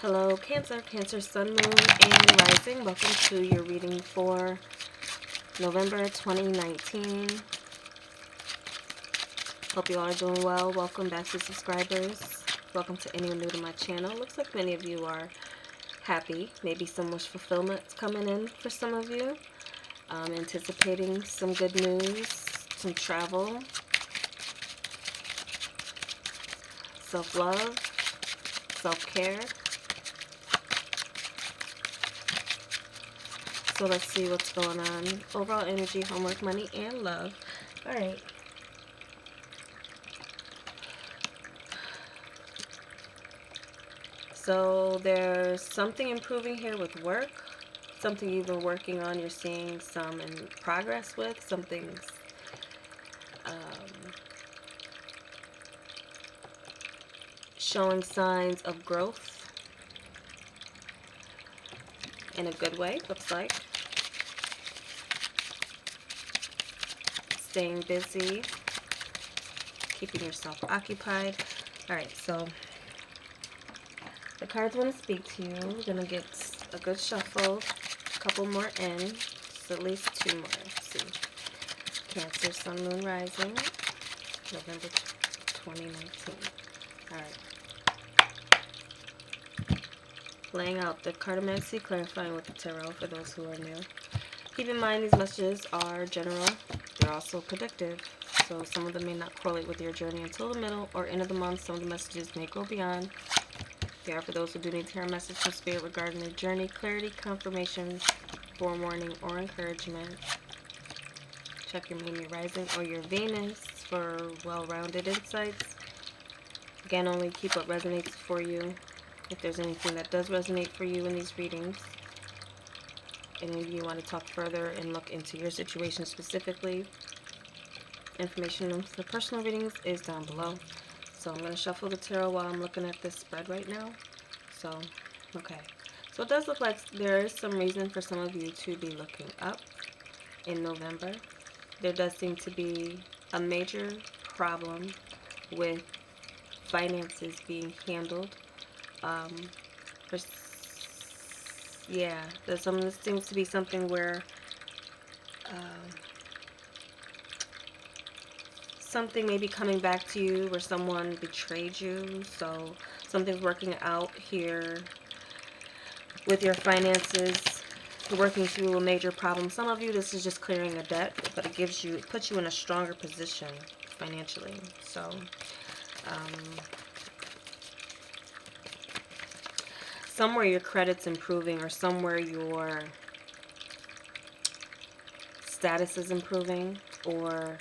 Hello, Cancer, Cancer, Sun, Moon, and Rising. Welcome to your reading for November 2019. Hope you all are doing well. Welcome back to subscribers. Welcome to anyone new to my channel. Looks like many of you are happy. Maybe some wish fulfillment's coming in for some of you. Anticipating some good news, some travel, self-love, self-care. So let's see what's going on. Overall energy, homework, money, and love. Alright. So there's something improving here with work. Something you've been working on, you're seeing some in progress with. Something's showing signs of growth in a good way, looks like. Staying busy, keeping yourself occupied. Alright, so the cards want to speak to you. We're going to get a good shuffle, a couple more in, just at least two more. Let's see. Cancer, Sun, Moon, Rising, November 2019. Alright. Laying out the cartomancy, clarifying with the tarot for those who are new. Keep in mind these messages are general. They're also predictive. So some of them may not correlate with your journey until the middle or end of the month. Some of the messages may go beyond. They are for those who do need to hear a message from Spirit regarding their journey, clarity, confirmation, forewarning, or encouragement. Check your Moon, your Rising, or your Venus for well-rounded insights. Again, only keep what resonates for you. If there's anything that does resonate for you in these readings, and if you want to talk further and look into your situation specifically, information for personal readings is down below. So I'm going to shuffle the tarot while I'm looking at this spread right now. So, okay. So it does look like there is some reason for some of you to be looking up in November. There does seem to be a major problem with finances being handled. This seems to be something where something may be coming back to you where someone betrayed you. So something's working out here with your finances. You're working through a major problem. Some of you, this is just clearing a debt, but it puts you in a stronger position financially. So somewhere your credit's improving, or somewhere your status is improving, or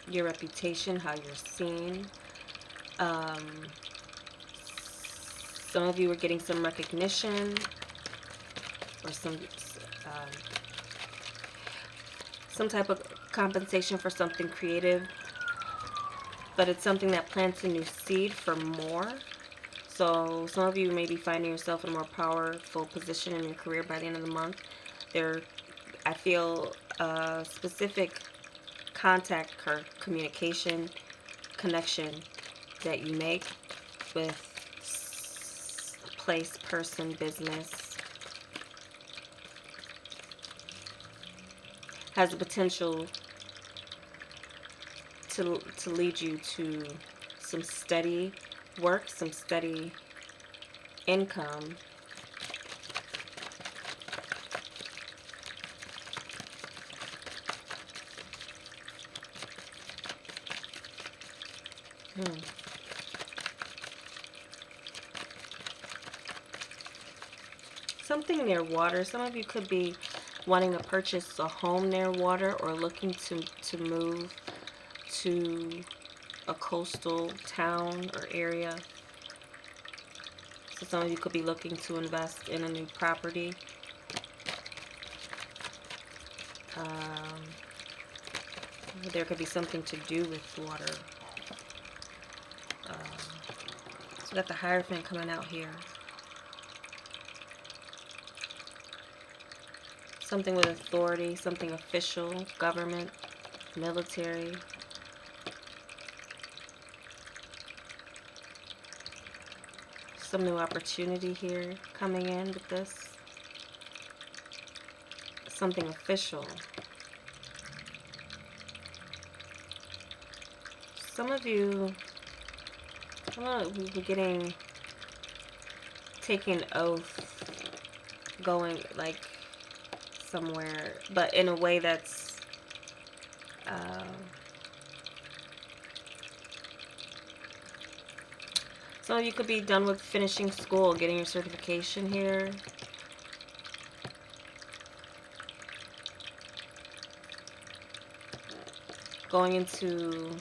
your reputation, how you're seen. Some of you are getting some recognition, or some type of compensation for something creative, but it's something that plants a new seed for more. So some of you may be finding yourself in a more powerful position in your career by the end of the month. I feel a specific contact or communication connection that you make with place, person, business has the potential to lead you to some steady work, some steady income. Something near water. Some of you could be wanting to purchase a home near water, or looking to move to a coastal town or area. So some of you could be looking to invest in a new property. There could be something to do with water. So we got the Hierophant coming out here. Something with authority, something official, government, military. some new opportunity here coming in with this. Something official. Some of you, I don't know, we're getting, taking an oath, going like somewhere, but in a way that's some of you could be done with finishing school, getting your certification here. Going into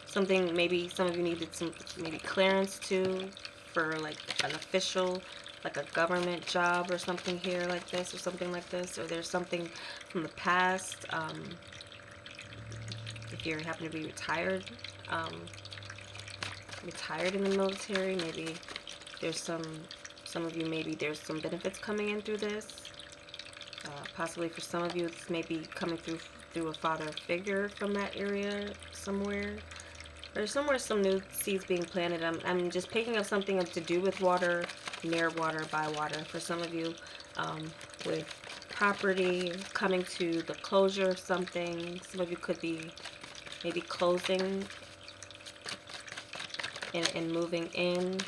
something, maybe some of you needed some maybe clearance to, for like an official, like a government job or something here like this, or something like this, or there's something from the past. If you happen to be retired, retired in the military, maybe there's some of you, maybe there's some benefits coming in through this. Possibly for some of you, this may be coming through a father figure from that area somewhere. There's somewhere some new seeds being planted. I'm just picking up something to do with water, near water, by water. For some of you, with property, coming to the closure of something. Some of you could be maybe closing and moving in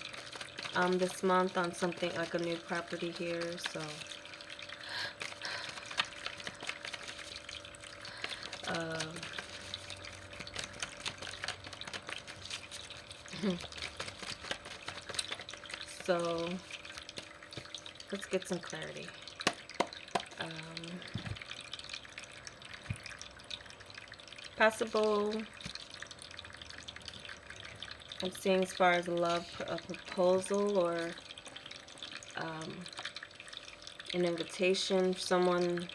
this month on something like a new property here. So so let's get some clarity. Possible, I'm seeing as far as a proposal or an invitation for someone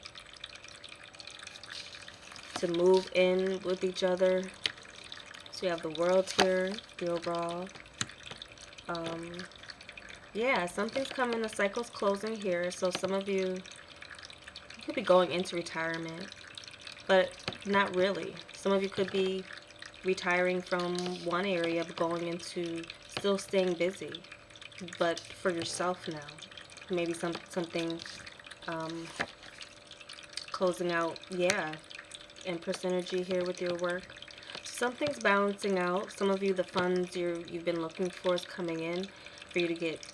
to move in with each other. So you have the world here, the overall. Yeah, something's coming, the cycle's closing here. So some of you could be going into retirement, but not really. Some of you could be retiring from one area but going into still staying busy, but for yourself now. Maybe something closing out, yeah, Empress energy here with your work. Something's balancing out. Some of you, the funds you've been looking for is coming in for you to get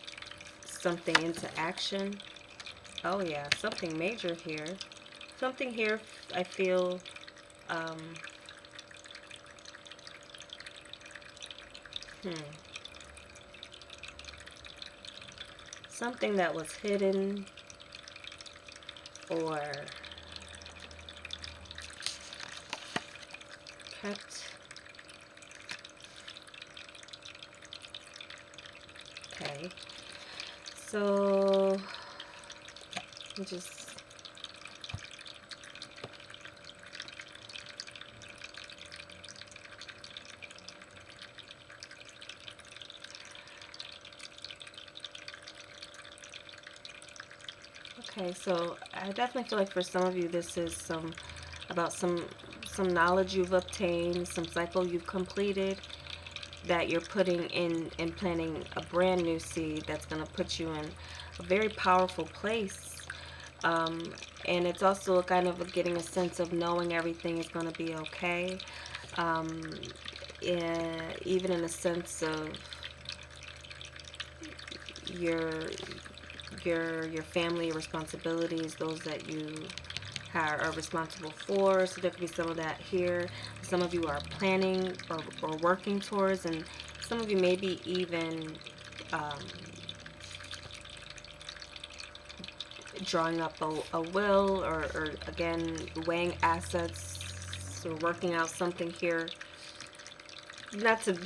something into action. Oh yeah, something major here. Something here, I feel, something that was hidden or kept. Okay, so just okay, so I definitely feel like for some of you this is about some knowledge you've obtained, some cycle you've completed, that you're putting in and planting a brand new seed that's going to put you in a very powerful place. And it's also kind of getting a sense of knowing everything is going to be okay. Even in a sense of your family responsibilities, those that you are responsible for. So there could be some of that here. Some of you are planning or working towards, and some of you maybe even drawing up a will, or again weighing assets, or working out something here. Not to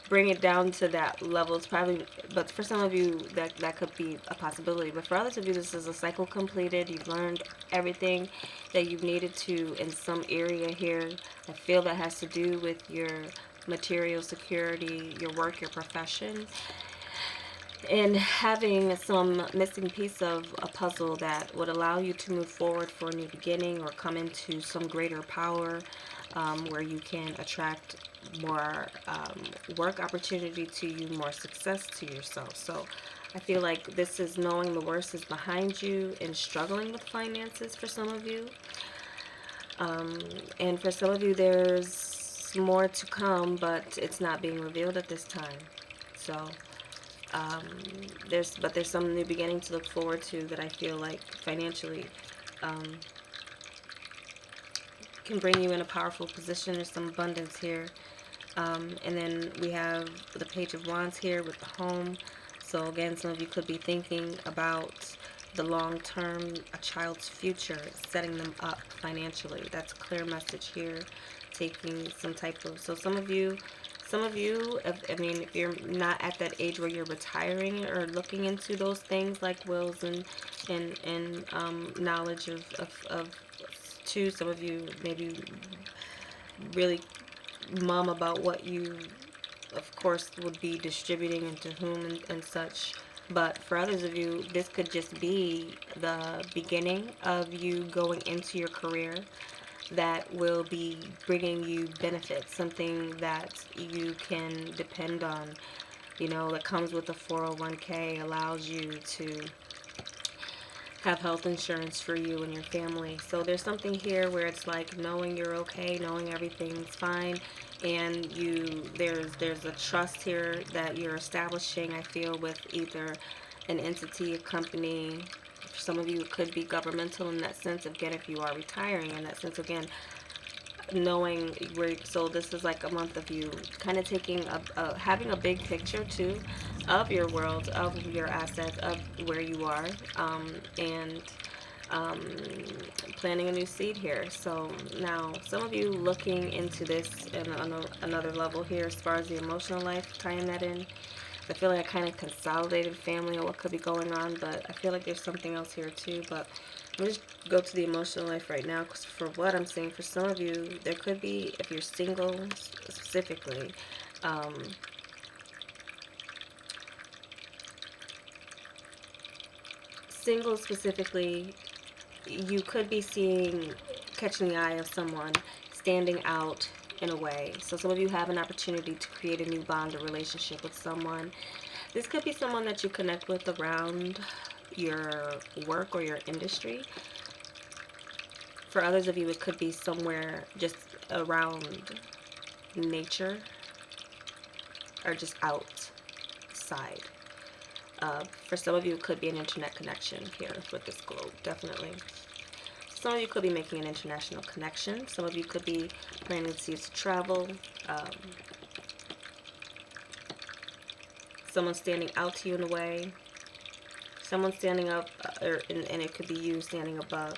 bring it down to that level, it's probably, but for some of you that could be a possibility. But for others of you, this is a cycle completed. You've learned everything that you've needed to in some area here. I feel that has to do with your material security, your work, your profession, and having some missing piece of a puzzle that would allow you to move forward for a new beginning or come into some greater power. where you can attract more work opportunity to you, more success to yourself. So I feel like this is knowing the worst is behind you and struggling with finances for some of you. And for some of you, there's more to come, but it's not being revealed at this time. So um, there's some new beginning to look forward to that I feel like financially um, can bring you in a powerful position. There's some abundance here. And then we have the Page of Wands here with the home. So again, some of you could be thinking about the long term, a child's future, setting them up financially. That's a clear message here. Taking some type of, so some of you, I mean, if you're not at that age where you're retiring or looking into those things like wills and knowledge of to some of you maybe really mum about what you of course would be distributing and to whom and such. But for others of you, this could just be the beginning of you going into your career that will be bringing you benefits, something that you can depend on, you know, that comes with a 401k, allows you to have health insurance for you and your family. So there's something here where it's like knowing you're okay, knowing everything's fine, and there's a trust here that you're establishing, I feel, with either an entity, a company. For some of you, it could be governmental in that sense, again, if you are retiring in that sense, again, knowing where, so this is like a month of you kind of taking having a big picture too of your world, of your assets, of where you are, and um, planting a new seed here. So now some of you looking into this in another level here as far as the emotional life, tying that in. I feel like I kind of consolidated family and what could be going on, but I feel like there's something else here too. But I'm just go to the emotional life right now, because for what I'm saying, for some of you, there could be, if you're single specifically, you could be catching the eye of someone standing out in a way. So some of you have an opportunity to create a new bond or relationship with someone. This could be someone that you connect with around your work or your industry. For others of you, it could be somewhere just around nature or just outside. For some of you, it could be an internet connection here with this globe, definitely. Some of you could be making an international connection. Some of you could be planning to travel. Someone standing out to you in a way. Someone standing up, and it could be you standing above,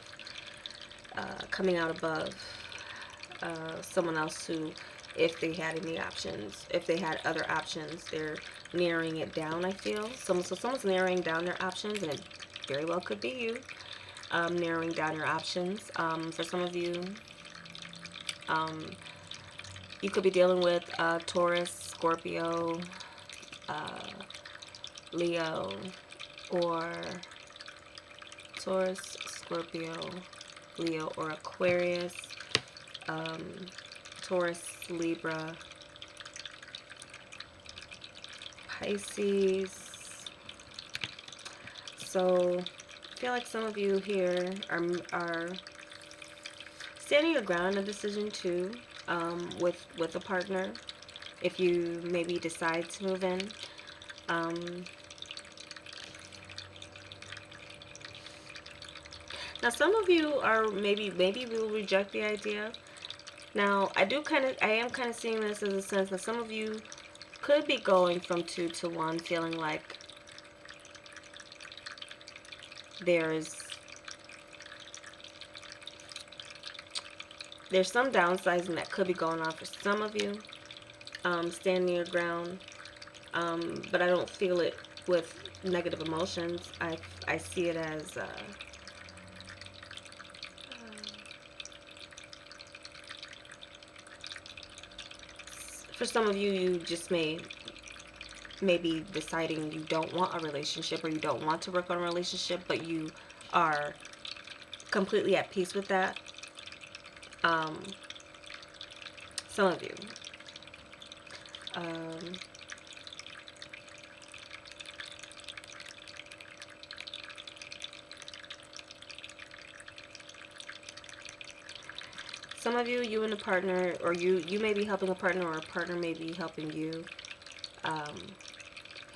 coming out above someone else who, if they had any options, if they had other options, they're narrowing it down, I feel. So someone's narrowing down their options, and it very well could be you narrowing down your options. For some of you, you could be dealing with Taurus, Scorpio, Leo, or Taurus, Scorpio, Leo, or Aquarius, Taurus, Libra, Pisces. So I feel like some of you here are standing your ground in a decision too, with a partner, if you maybe decide to move in. Now some of you are maybe will reject the idea. Now I am kind of seeing this as a sense that some of you could be going from 2 to 1, feeling like there's some downsizing that could be going on for some of you, standing your ground, but I don't feel it with negative emotions. I see it as for some of you, you just may be deciding you don't want a relationship, or you don't want to work on a relationship, but you are completely at peace with that. Some of you. Um, some of you, you and a partner, or you may be helping a partner, or a partner may be helping you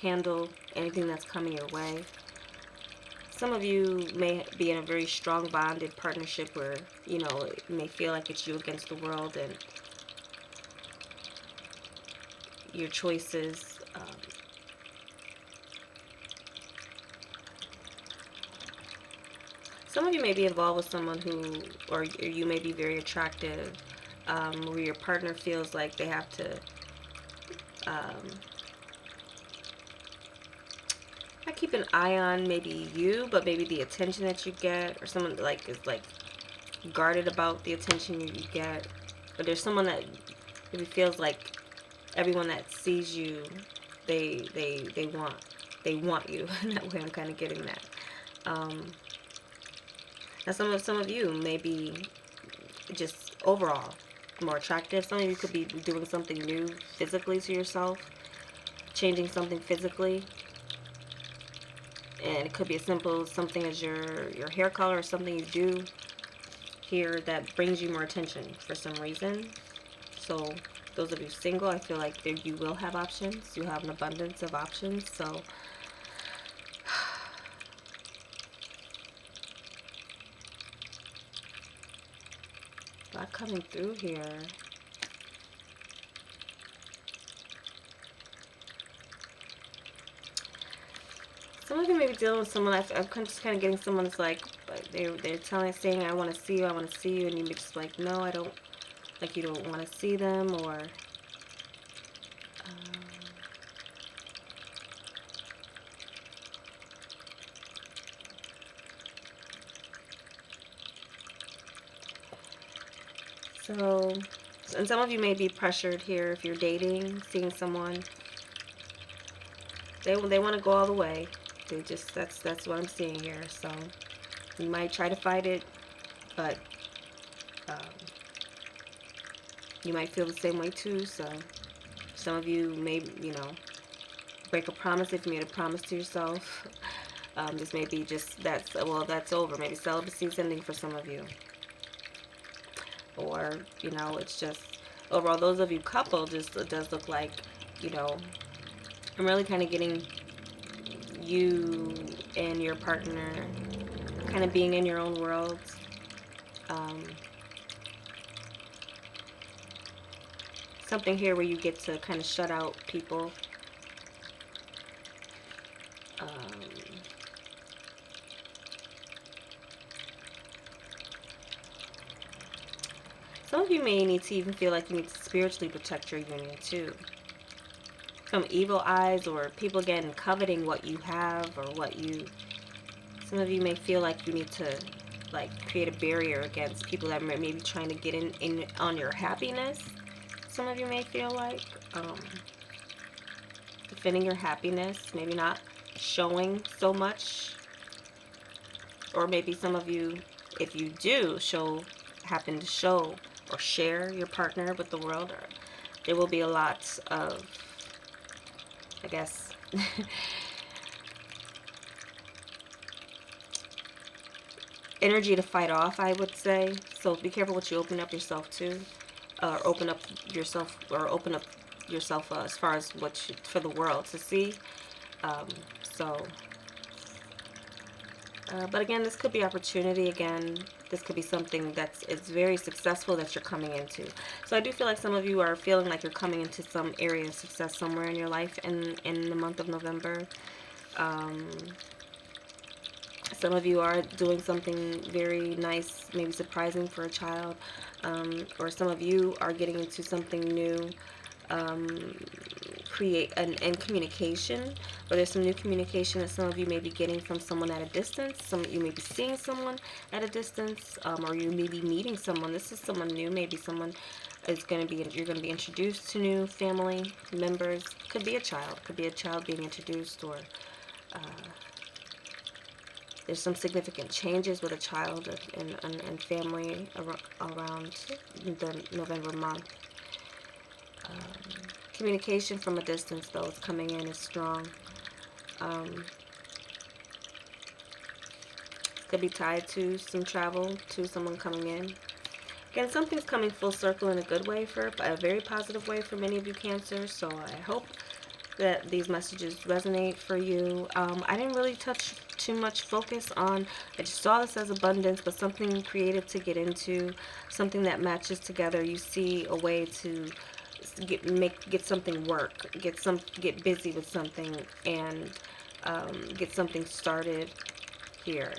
handle anything that's coming your way. Some of you may be in a very strong bonded partnership where, you know, it may feel like it's you against the world, and your choices. Some of you may be involved with someone who, or you may be very attractive, where your partner feels like they have to, not keep an eye on maybe you, but maybe the attention that you get, or someone like is like guarded about the attention you get. But there's someone that maybe feels like everyone that sees you, they want you. In that way, I'm kind of getting that. Now, some of you may be just overall more attractive. Some of you could be doing something new physically to yourself, changing something physically, and it could be as simple as something as your hair color, or something you do here that brings you more attention for some reason. So those of you single, I feel like you will have options. You have an abundance of options. So a lot coming through here. Some of you may be dealing with someone. I'm just kind of getting someone that's like, they're saying, I want to see you, I want to see you, and you may just like, no, I don't, like you don't want to see them, or so, and some of you may be pressured here if you're dating, seeing someone. They want to go all the way. They just, that's what I'm seeing here. So you might try to fight it, but you might feel the same way too. So some of you may, you know, break a promise if you made a promise to yourself. This may be just, that's over. Maybe celibacy is ending for some of you. Or, you know, it's just, overall, those of you couple, just, it does look like, you know, I'm really kind of getting you and your partner kind of being in your own worlds. Something here where you get to kind of shut out people. Some of you may need to even feel like you need to spiritually protect your union too, from evil eyes, or people again coveting what you have or what you. Some of you may feel like you need to like create a barrier against people that may be trying to get in on your happiness. Some of you may feel like defending your happiness, maybe not showing so much, or maybe some of you, if you do happen to show or share your partner with the world, or there will be a lot of, I guess, energy to fight off, I would say. So be careful what you open up yourself to, or open up yourself as far as for the world to see. But again, this could be opportunity. Again, this could be something it's very successful that you're coming into. So I do feel like some of you are feeling like you're coming into some area of success somewhere in your life in the month of November. Some of you are doing something very nice, maybe surprising for a child, or some of you are getting into something new, and communication, or there's some new communication that some of you may be getting from someone at a distance. Some of you may be seeing someone at a distance, or you may be meeting someone. This is someone new. Maybe someone is going to be, you're going to be introduced to new family members. Could be a child being introduced, or there's some significant changes with a child and family around the November month. Communication from a distance, though, is coming in is strong. Could be tied to some travel, to someone coming in. Again, something's coming full circle in a good way, for a very positive way for many of you Cancer. So I hope that these messages resonate for you. I didn't really touch too much focus on, I just saw this as abundance, but something creative to get into, something that matches together. You see a way to get something work, get busy with something, and get something started here.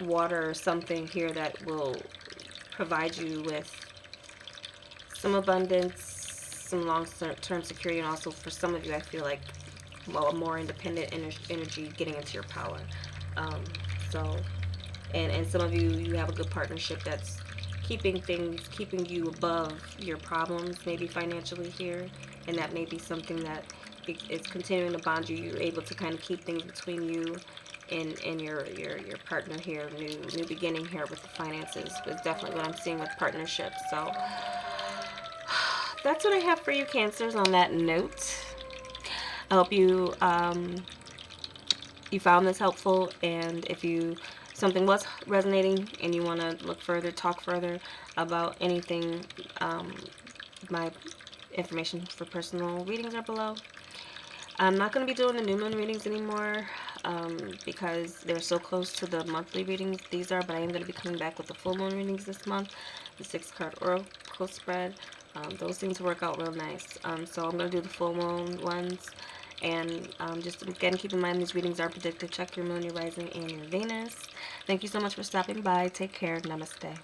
Water or something here that will provide you with some abundance, some long-term security, and also for some of you, I feel like, well, a more independent energy getting into your power. So, and some of you, you have a good partnership that's keeping you above your problems, maybe financially here, and that may be something that is continuing to bond you. You're able to kind of keep things between you and your partner here. New beginning here with the finances is definitely what I'm seeing with partnerships. So that's what I have for you, Cancers, on that note. I hope you you found this helpful, and if something was resonating and you want to look further, talk further about anything, my information for personal readings are below. I'm not going to be doing the new moon readings anymore because they're so close to the monthly readings these are, but I am going to be coming back with the full moon readings this month, the 6-card oracle spread. Those things work out real nice. So I'm going to do the full moon ones. And just again, keep in mind these readings are predictive. Check your moon, your rising, and your Venus. Thank you so much for stopping by. Take care. Namaste.